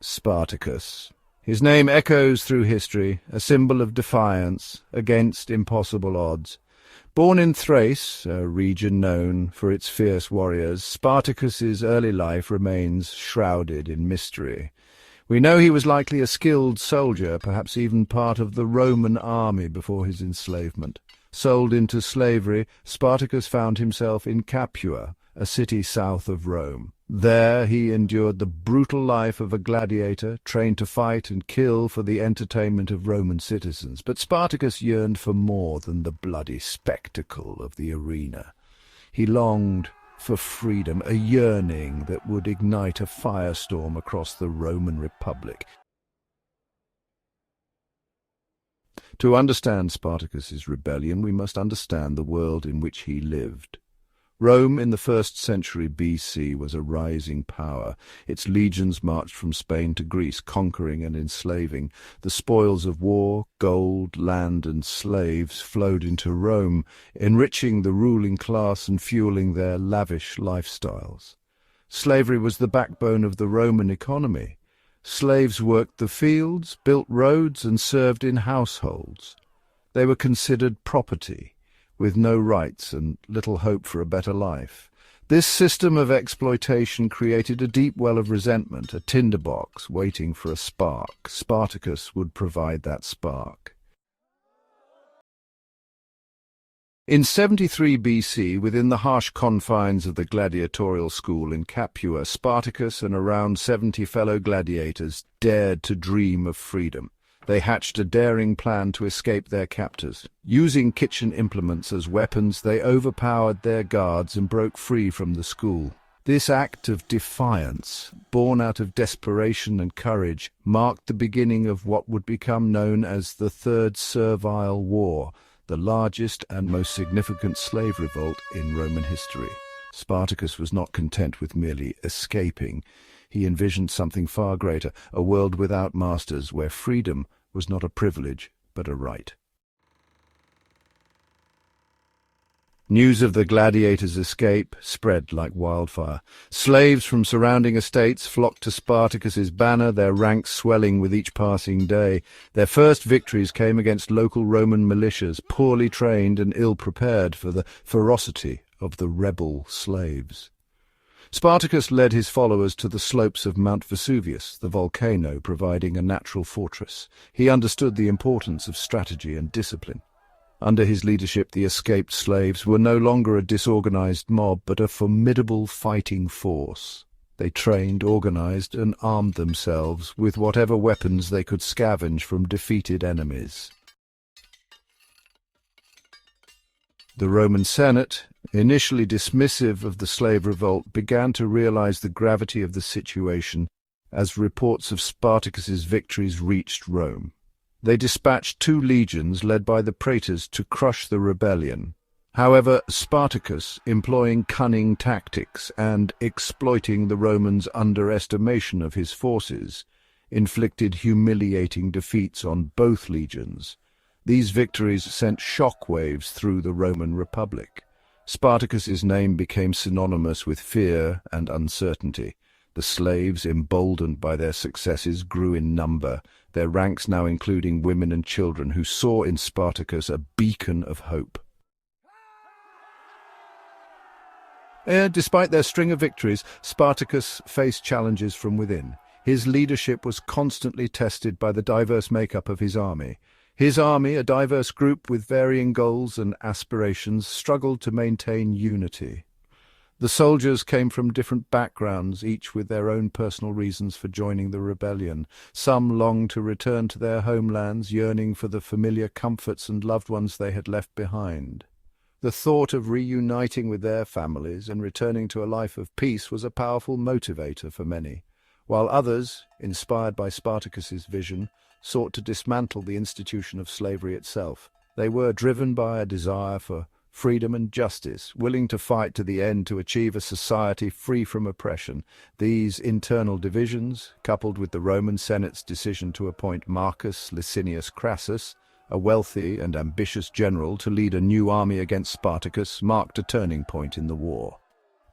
Spartacus. His name echoes through history, a symbol of defiance against impossible odds. Born in Thrace, a region known for its fierce warriors, Spartacus's early life remains shrouded in mystery. We know he was likely a skilled soldier, perhaps even part of the Roman army before his enslavement. Sold into slavery, Spartacus found himself in Capua, a city south of Rome. There he endured the brutal life of a gladiator, trained to fight and kill for the entertainment of Roman citizens. But Spartacus yearned for more than the bloody spectacle of the arena. He longed for freedom, a yearning that would ignite a firestorm across the Roman Republic. To understand Spartacus's rebellion, we must understand the world in which he lived. Rome in the 1st century BC was a rising power. Its legions marched from Spain to Greece, conquering and enslaving. The spoils of war, gold, land, and slaves flowed into Rome, enriching the ruling class and fueling their lavish lifestyles. Slavery was the backbone of the Roman economy. Slaves worked the fields, built roads, and served in households. They were considered property, with no rights and little hope for a better life. This system of exploitation created a deep well of resentment, a tinderbox waiting for a spark. Spartacus would provide that spark. In 73 BC, within the harsh confines of the gladiatorial school in Capua, Spartacus and around 70 fellow gladiators dared to dream of freedom. They hatched a daring plan to escape their captors. Using kitchen implements as weapons, they overpowered their guards and broke free from the school. This act of defiance, born out of desperation and courage, marked the beginning of what would become known as the Third Servile War, the largest and most significant slave revolt in Roman history. Spartacus was not content with merely escaping. He envisioned something far greater, a world without masters, where freedom was not a privilege, but a right. News of the gladiators' escape spread like wildfire. Slaves from surrounding estates flocked to Spartacus's banner, their ranks swelling with each passing day. Their first victories came against local Roman militias, poorly trained and ill-prepared for the ferocity of the rebel slaves. Spartacus led his followers to the slopes of Mount Vesuvius, the volcano providing a natural fortress. He understood the importance of strategy and discipline. Under his leadership, the escaped slaves were no longer a disorganized mob, but a formidable fighting force. They trained, organized, and armed themselves with whatever weapons they could scavenge from defeated enemies. The Roman Senate, initially dismissive of the slave revolt, began to realize the gravity of the situation as reports of Spartacus's victories reached Rome. They dispatched 2 legions led by the praetors to crush the rebellion. However, Spartacus, employing cunning tactics and exploiting the Romans' underestimation of his forces, inflicted humiliating defeats on both legions. These victories sent shockwaves through the Roman Republic. Spartacus's name became synonymous with fear and uncertainty. The slaves, emboldened by their successes, grew in number, their ranks now including women and children who saw in Spartacus a beacon of hope. Despite their string of victories, Spartacus faced challenges from within. His leadership was constantly tested by the diverse makeup of his army. His army, a diverse group with varying goals and aspirations, struggled to maintain unity. The soldiers came from different backgrounds, each with their own personal reasons for joining the rebellion. Some longed to return to their homelands, yearning for the familiar comforts and loved ones they had left behind. The thought of reuniting with their families and returning to a life of peace was a powerful motivator for many, while others, inspired by Spartacus's vision, sought to dismantle the institution of slavery itself. They were driven by a desire for freedom and justice, willing to fight to the end to achieve a society free from oppression. These internal divisions, coupled with the Roman Senate's decision to appoint Marcus Licinius Crassus, a wealthy and ambitious general, to lead a new army against Spartacus, marked a turning point in the war.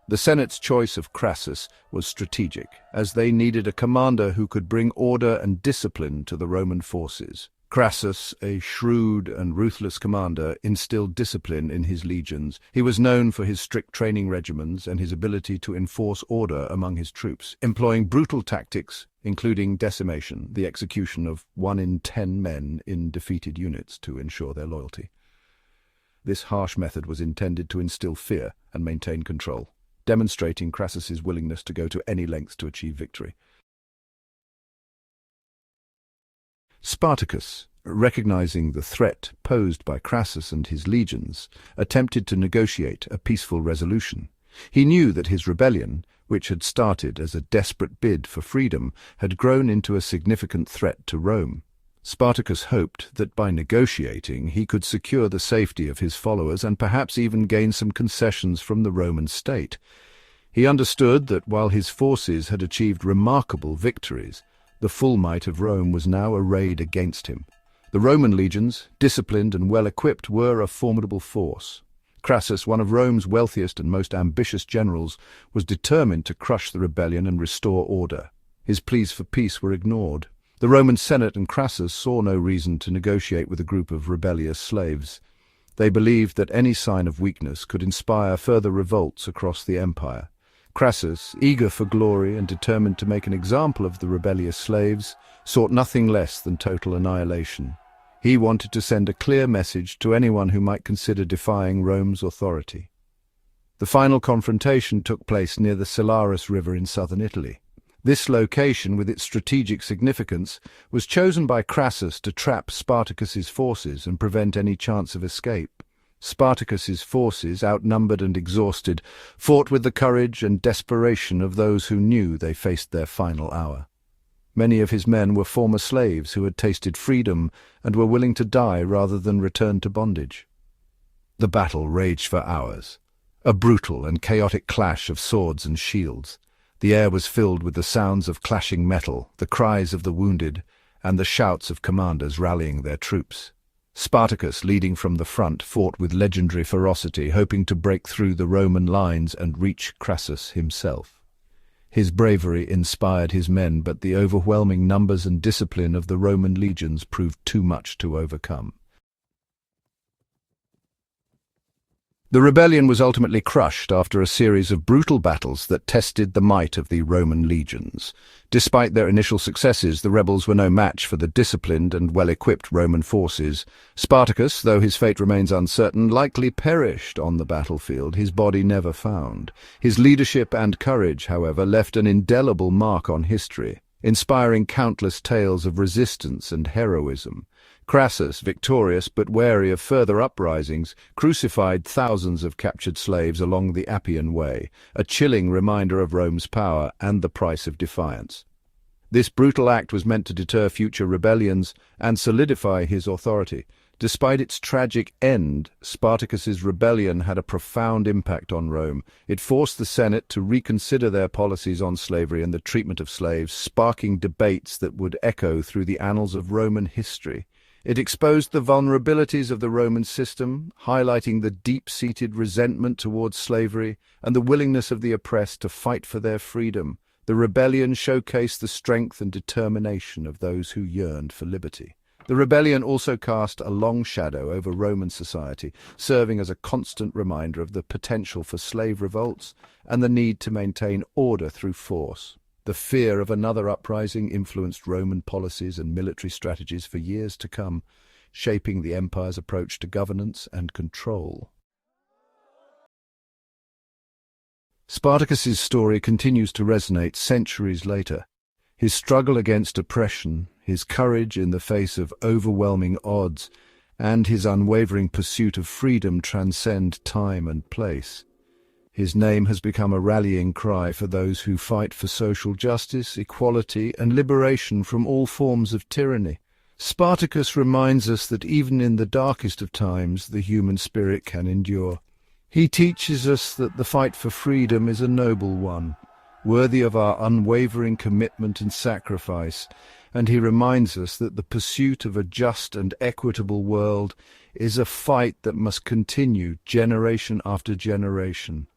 The Senate's choice of Crassus was strategic, as they needed a commander who could bring order and discipline to the Roman forces. Crassus, a shrewd and ruthless commander, instilled discipline in his legions. He was known for his strict training regimens and his ability to enforce order among his troops, employing brutal tactics, including decimation, the execution of 1 in 10 men in defeated units to ensure their loyalty. This harsh method was intended to instill fear and maintain control, demonstrating Crassus's willingness to go to any lengths to achieve victory. Spartacus, recognizing the threat posed by Crassus and his legions, attempted to negotiate a peaceful resolution. He knew that his rebellion, which had started as a desperate bid for freedom, had grown into a significant threat to Rome. Spartacus hoped that by negotiating he could secure the safety of his followers and perhaps even gain some concessions from the Roman state. He understood that while his forces had achieved remarkable victories, the full might of Rome was now arrayed against him. The Roman legions, disciplined and well-equipped, were a formidable force. Crassus, one of Rome's wealthiest and most ambitious generals, was determined to crush the rebellion and restore order. His pleas for peace were ignored. The Roman Senate and Crassus saw no reason to negotiate with a group of rebellious slaves. They believed that any sign of weakness could inspire further revolts across the empire. Crassus, eager for glory and determined to make an example of the rebellious slaves, sought nothing less than total annihilation. He wanted to send a clear message to anyone who might consider defying Rome's authority. The final confrontation took place near the Salaris River in southern Italy. This location, with its strategic significance, was chosen by Crassus to trap Spartacus's forces and prevent any chance of escape. Spartacus's forces, outnumbered and exhausted, fought with the courage and desperation of those who knew they faced their final hour. Many of his men were former slaves who had tasted freedom and were willing to die rather than return to bondage. The battle raged for hours, a brutal and chaotic clash of swords and shields. The air was filled with the sounds of clashing metal, the cries of the wounded, and the shouts of commanders rallying their troops. Spartacus, leading from the front, fought with legendary ferocity, hoping to break through the Roman lines and reach Crassus himself. His bravery inspired his men, but the overwhelming numbers and discipline of the Roman legions proved too much to overcome. The rebellion was ultimately crushed after a series of brutal battles that tested the might of the Roman legions. Despite their initial successes, the rebels were no match for the disciplined and well-equipped Roman forces. Spartacus, though his fate remains uncertain, likely perished on the battlefield, his body never found. His leadership and courage, however, left an indelible mark on history, inspiring countless tales of resistance and heroism. Crassus, victorious but wary of further uprisings, crucified thousands of captured slaves along the Appian Way, a chilling reminder of Rome's power and the price of defiance. This brutal act was meant to deter future rebellions and solidify his authority. Despite its tragic end, Spartacus's rebellion had a profound impact on Rome. It forced the Senate to reconsider their policies on slavery and the treatment of slaves, sparking debates that would echo through the annals of Roman history. It exposed the vulnerabilities of the Roman system, highlighting the deep-seated resentment towards slavery and the willingness of the oppressed to fight for their freedom. The rebellion showcased the strength and determination of those who yearned for liberty. The rebellion also cast a long shadow over Roman society, serving as a constant reminder of the potential for slave revolts and the need to maintain order through force. The fear of another uprising influenced Roman policies and military strategies for years to come, shaping the empire's approach to governance and control. Spartacus's story continues to resonate centuries later. His struggle against oppression, his courage in the face of overwhelming odds, and his unwavering pursuit of freedom transcend time and place. His name has become a rallying cry for those who fight for social justice, equality, and liberation from all forms of tyranny. Spartacus reminds us that even in the darkest of times, the human spirit can endure. He teaches us that the fight for freedom is a noble one, worthy of our unwavering commitment and sacrifice, and he reminds us that the pursuit of a just and equitable world is a fight that must continue generation after generation.